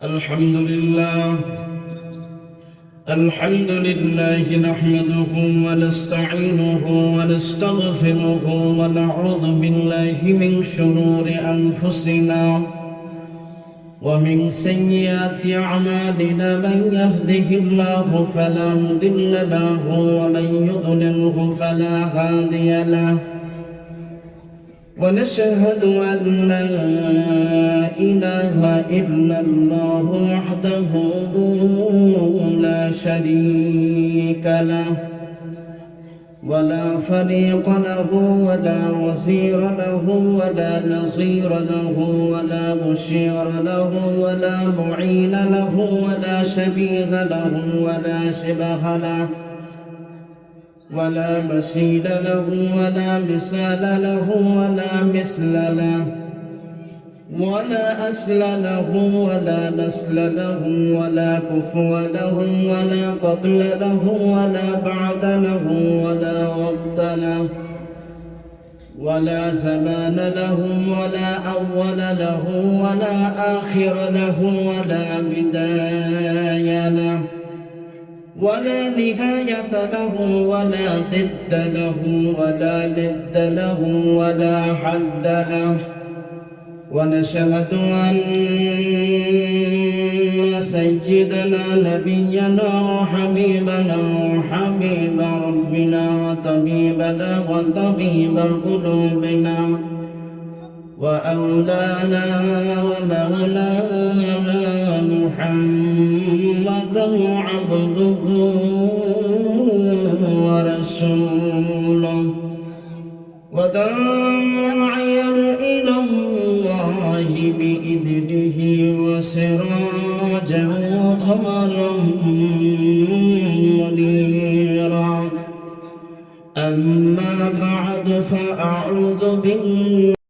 الحمد لله نحمده ونستعينه ونستغفره ونعوذ بالله من شرور أنفسنا ومن سيئات أعمالنا. من يهده الله فلا مضل له ومن يضلله فلا هادي له، ونشهد أن لا إله إلا الله وحده لا شريك له ولا فريق له ولا وزير له ولا نصير له ولا مشير له ولا معين له ولا شبيه له ولا شبه له ولا مثيل له ولا مثال له ولا مثل له ولا أصل له ولا نسل له ولا كفو له ولا قبل له ولا بعد له ولا وقت له ولا زمان له ولا أول له ولا آخر له ولا بداية له ولا نهاية له ولا ضد له ولا ضد له ولا حد له. ونشهد أن سيدنا نبينا وحبيبنا وحبيب ربنا وطبيبنا وطبيب قلوبنا وأولانا ومولانا محمدا عبده ورسوله وداعيا إلى الله بإذنه وسراجا وقمرا منيرا. أما بعد فأعوذ بالله